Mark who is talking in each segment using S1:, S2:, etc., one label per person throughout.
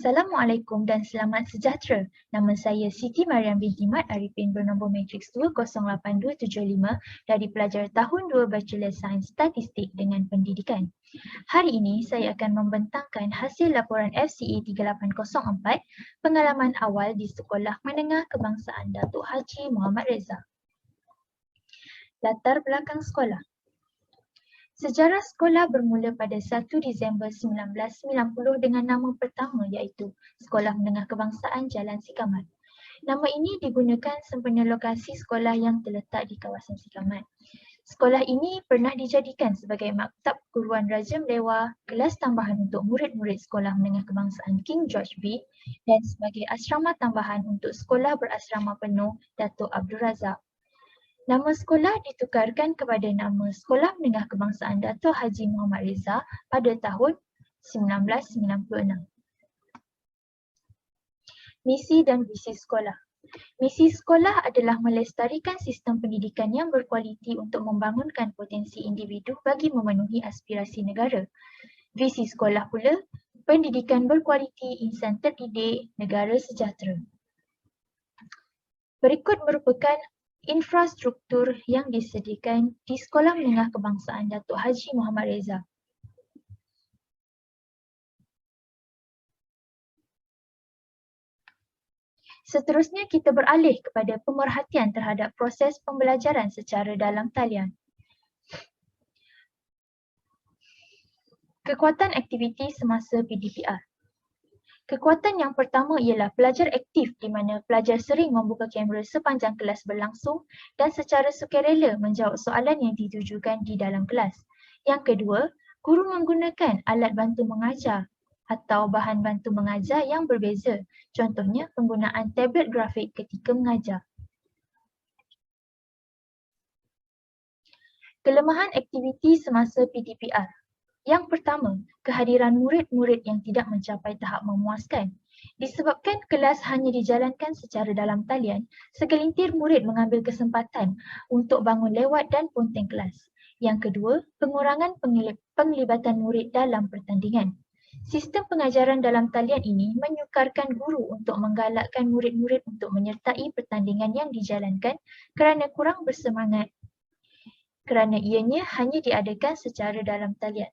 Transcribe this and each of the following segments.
S1: Assalamualaikum dan selamat sejahtera. Nama saya Siti Mariam binti Mat Arifin bernombor matriks 208,275 dari pelajar tahun 2 Bachelor Sains Statistik dengan Pendidikan. Hari ini saya akan membentangkan hasil laporan FCE 3804 pengalaman awal di Sekolah Menengah Kebangsaan Datuk Haji Muhammad Reza. Latar belakang sekolah. Sejarah sekolah bermula pada 1 Disember 1990 dengan nama pertama iaitu Sekolah Menengah Kebangsaan Jalan Sikamat. Nama ini digunakan sempena lokasi sekolah yang terletak di kawasan Sikamat. Sekolah ini pernah dijadikan sebagai Maktab Keguruan Raja Melewa, kelas tambahan untuk murid-murid Sekolah Menengah Kebangsaan King George B dan sebagai asrama tambahan untuk sekolah berasrama penuh Datuk Abdul Razak. Nama sekolah ditukarkan kepada nama Sekolah Menengah Kebangsaan Datuk Haji Muhammad Reza pada tahun 1996. Misi dan visi sekolah. Misi sekolah adalah melestarikan sistem pendidikan yang berkualiti untuk membangunkan potensi individu bagi memenuhi aspirasi negara. Visi sekolah pula, pendidikan berkualiti, insan terdidik, negara sejahtera. Berikut merupakan infrastruktur yang disediakan di Sekolah Menengah Kebangsaan Datuk Haji Muhammad Reza. Seterusnya kita beralih kepada pemerhatian terhadap proses pembelajaran secara dalam talian. Kekuatan aktiviti semasa PDPR. Kekuatan yang pertama ialah pelajar aktif di mana pelajar sering membuka kamera sepanjang kelas berlangsung dan secara sukarela menjawab soalan yang ditujukan di dalam kelas. Yang kedua, guru menggunakan alat bantu mengajar atau bahan bantu mengajar yang berbeza. Contohnya, penggunaan tablet grafik ketika mengajar. Kelemahan aktiviti semasa PDPR. Yang pertama, kehadiran murid-murid yang tidak mencapai tahap memuaskan. Disebabkan kelas hanya dijalankan secara dalam talian, segelintir murid mengambil kesempatan untuk bangun lewat dan ponteng kelas. Yang kedua, pengurangan penglibatan murid dalam pertandingan. Sistem pengajaran dalam talian ini menyukarkan guru untuk menggalakkan murid-murid untuk menyertai pertandingan yang dijalankan kerana kurang bersemangat. Kerana ianya hanya diadakan secara dalam talian.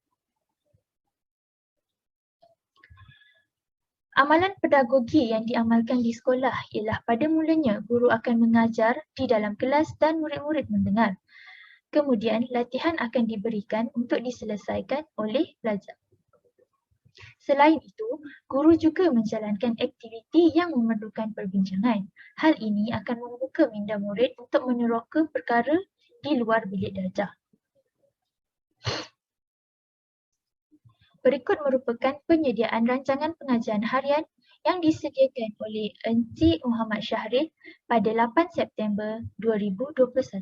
S1: Amalan pedagogi yang diamalkan di sekolah ialah pada mulanya guru akan mengajar di dalam kelas dan murid-murid mendengar. Kemudian latihan akan diberikan untuk diselesaikan oleh pelajar. Selain itu, guru juga menjalankan aktiviti yang memerlukan perbincangan. Hal ini akan membuka minda murid untuk meneroka perkara di luar bilik darjah. Berikut merupakan penyediaan rancangan pengajian harian yang disediakan oleh Encik Muhammad Syahril pada 8 September 2021.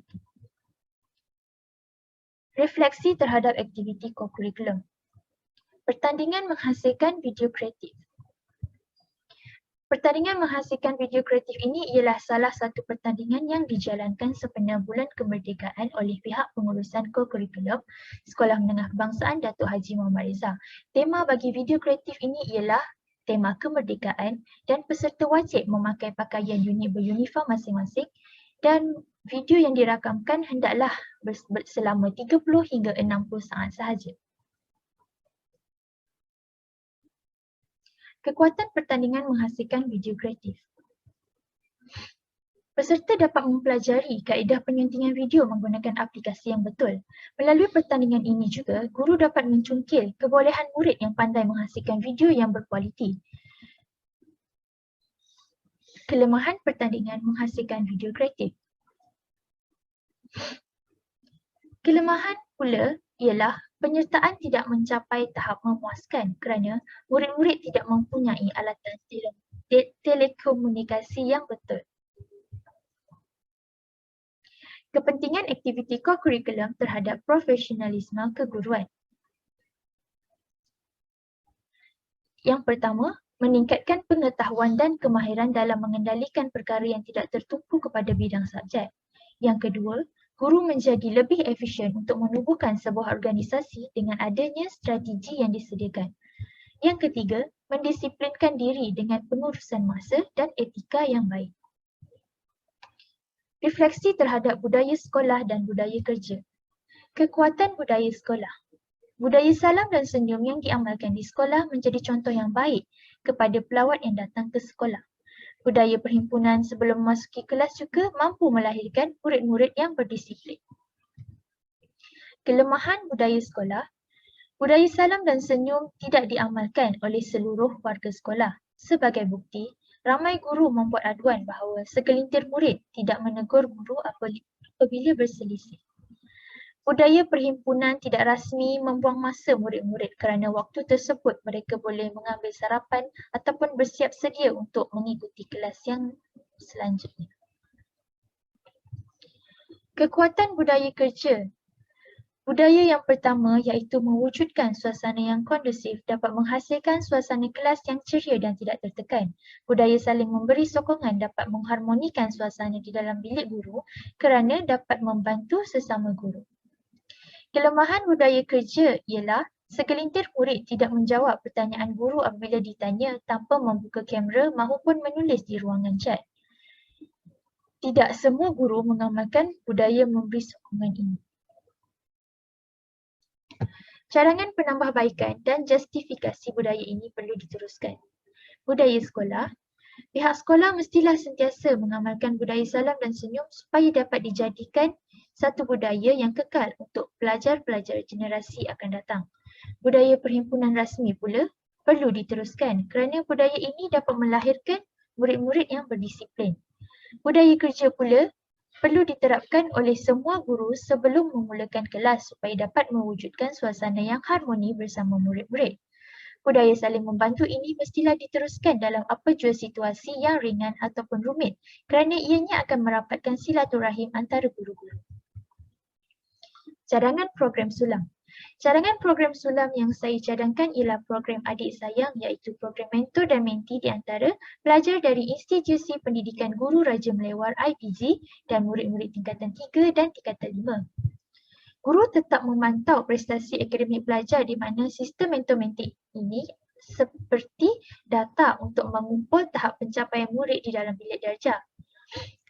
S1: Refleksi terhadap aktiviti kokurikulum. Pertandingan menghasilkan video kreatif. Pertandingan menghasilkan video kreatif ini ialah salah satu pertandingan yang dijalankan sempena Bulan Kemerdekaan oleh pihak pengurusan kokurikulum Sekolah Menengah Kebangsaan Datuk Haji Muhammad Reza. Tema bagi video kreatif ini ialah tema kemerdekaan dan peserta wajib memakai pakaian unik beruniform masing-masing dan video yang dirakamkan hendaklah selama 30 hingga 60 saat sahaja. Kekuatan pertandingan menghasilkan video kreatif. Peserta dapat mempelajari kaedah penyuntingan video menggunakan aplikasi yang betul. Melalui pertandingan ini juga, guru dapat mencungkil kebolehan murid yang pandai menghasilkan video yang berkualiti. Kelemahan pertandingan menghasilkan video kreatif. Kelemahan pula ialah penyertaan tidak mencapai tahap memuaskan kerana murid-murid tidak mempunyai alatan telekomunikasi yang betul. Kepentingan aktiviti kokurikulum terhadap profesionalisme keguruan. Yang pertama, meningkatkan pengetahuan dan kemahiran dalam mengendalikan perkara yang tidak tertumpu kepada bidang subjek. Yang kedua, guru menjadi lebih efisien untuk menubuhkan sebuah organisasi dengan adanya strategi yang disediakan. Yang ketiga, mendisiplinkan diri dengan pengurusan masa dan etika yang baik. Refleksi terhadap budaya sekolah dan budaya kerja. Kekuatan budaya sekolah. Budaya salam dan senyum yang diamalkan di sekolah menjadi contoh yang baik kepada pelawat yang datang ke sekolah. Budaya perhimpunan sebelum memasuki kelas juga mampu melahirkan murid-murid yang berdisiplin. Kelemahan budaya sekolah. Budaya salam dan senyum tidak diamalkan oleh seluruh warga sekolah. Sebagai bukti, ramai guru membuat aduan bahawa segelintir murid tidak menegur guru apabila berselisih. Budaya perhimpunan tidak rasmi membuang masa murid-murid kerana waktu tersebut mereka boleh mengambil sarapan ataupun bersiap sedia untuk mengikuti kelas yang selanjutnya. Kekuatan budaya kerja. Budaya yang pertama iaitu mewujudkan suasana yang kondusif dapat menghasilkan suasana kelas yang ceria dan tidak tertekan. Budaya saling memberi sokongan dapat mengharmonikan suasana di dalam bilik guru kerana dapat membantu sesama guru. Kelemahan budaya kerja ialah segelintir murid tidak menjawab pertanyaan guru apabila ditanya tanpa membuka kamera maupun menulis di ruangan chat. Tidak semua guru mengamalkan budaya memberi sokongan ini. Carangan penambahbaikan dan justifikasi budaya ini perlu diteruskan. Budaya sekolah. Pihak sekolah mestilah sentiasa mengamalkan budaya salam dan senyum supaya dapat dijadikan satu budaya yang kekal untuk pelajar-pelajar generasi akan datang. Budaya perhimpunan rasmi pula perlu diteruskan kerana budaya ini dapat melahirkan murid-murid yang berdisiplin. Budaya kerja pula perlu diterapkan oleh semua guru sebelum memulakan kelas supaya dapat mewujudkan suasana yang harmoni bersama murid-murid. Budaya saling membantu ini mestilah diteruskan dalam apa jua situasi yang ringan ataupun rumit kerana ianya akan merapatkan silaturahim antara guru-guru. Cadangan program sulam. Cadangan program sulam yang saya cadangkan ialah program adik sayang iaitu program mentor dan menti di antara pelajar dari Institusi Pendidikan Guru Raja Melewar IPG dan murid-murid tingkatan 3 dan tingkatan 5. Guru tetap memantau prestasi akademik pelajar di mana sistem mentor-menti ini seperti data untuk mengumpul tahap pencapaian murid di dalam bilik darjah.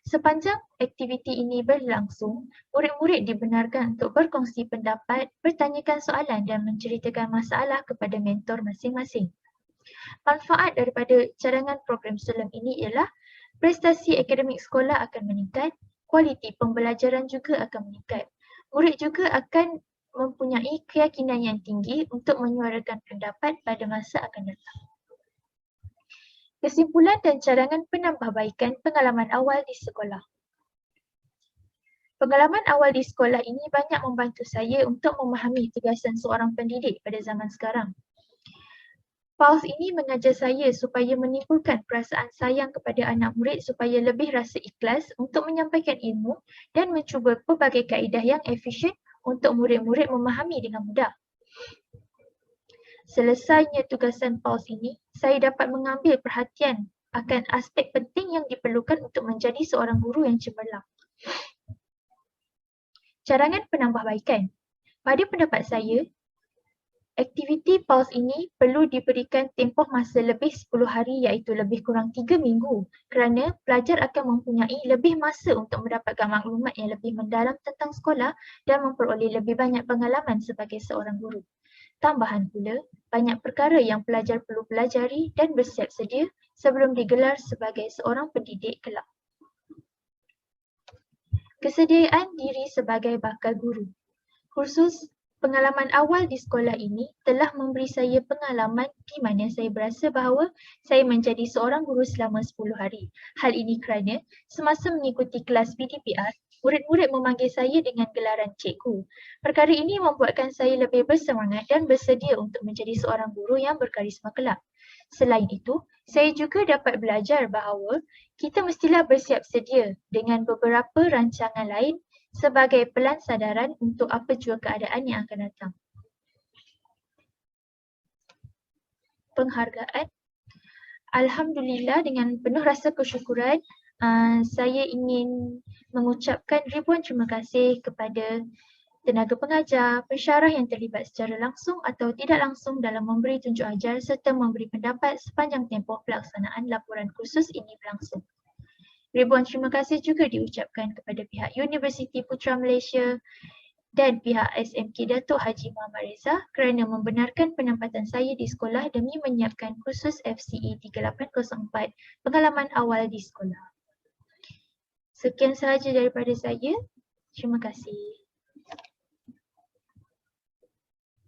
S1: Sepanjang aktiviti ini berlangsung, murid-murid dibenarkan untuk berkongsi pendapat, bertanyakan soalan dan menceritakan masalah kepada mentor masing-masing. Manfaat daripada cadangan program sulam ini ialah prestasi akademik sekolah akan meningkat, kualiti pembelajaran juga akan meningkat. Murid juga akan mempunyai keyakinan yang tinggi untuk menyuarakan pendapat pada masa akan datang. Kesimpulan dan cadangan penambahbaikan pengalaman awal di sekolah. Pengalaman awal di sekolah ini banyak membantu saya untuk memahami tugasan seorang pendidik pada zaman sekarang. PAUS ini mengajar saya supaya menimbulkan perasaan sayang kepada anak murid supaya lebih rasa ikhlas untuk menyampaikan ilmu dan mencuba pelbagai kaedah yang efisien untuk murid-murid memahami dengan mudah. Selesainya tugasan PAUS ini, saya dapat mengambil perhatian akan aspek penting yang diperlukan untuk menjadi seorang guru yang cemerlang. Cadangan penambahbaikan. Pada pendapat saya, aktiviti PAUS ini perlu diberikan tempoh masa lebih 10 hari iaitu lebih kurang 3 minggu kerana pelajar akan mempunyai lebih masa untuk mendapatkan maklumat yang lebih mendalam tentang sekolah dan memperoleh lebih banyak pengalaman sebagai seorang guru. Tambahan pula, banyak perkara yang pelajar perlu pelajari dan bersiap sedia sebelum digelar sebagai seorang pendidik kelak. Kesediaan diri sebagai bakal guru. Khusus pengalaman awal di sekolah ini telah memberi saya pengalaman di mana saya berasa bahawa saya menjadi seorang guru selama 10 hari. Hal ini kerana semasa mengikuti kelas PDPR, murid-murid memanggil saya dengan gelaran cikgu. Perkara ini membuatkan saya lebih bersemangat dan bersedia untuk menjadi seorang guru yang berkarisma kelak. Selain itu, saya juga dapat belajar bahawa kita mestilah bersiap sedia dengan beberapa rancangan lain sebagai pelan sadaran untuk apa jua keadaan yang akan datang. Penghargaan. Alhamdulillah, dengan penuh rasa kesyukuran, saya ingin mengucapkan ribuan terima kasih kepada tenaga pengajar, pensyarah yang terlibat secara langsung atau tidak langsung dalam memberi tunjuk ajar serta memberi pendapat sepanjang tempoh pelaksanaan laporan kursus ini berlangsung. Ribuan terima kasih juga diucapkan kepada pihak Universiti Putra Malaysia dan pihak SMK Datuk Haji Muhammad Reza kerana membenarkan penempatan saya di sekolah demi menyiapkan kursus FCE 3804 pengalaman awal di sekolah. Sekian sahaja daripada saya. Terima kasih.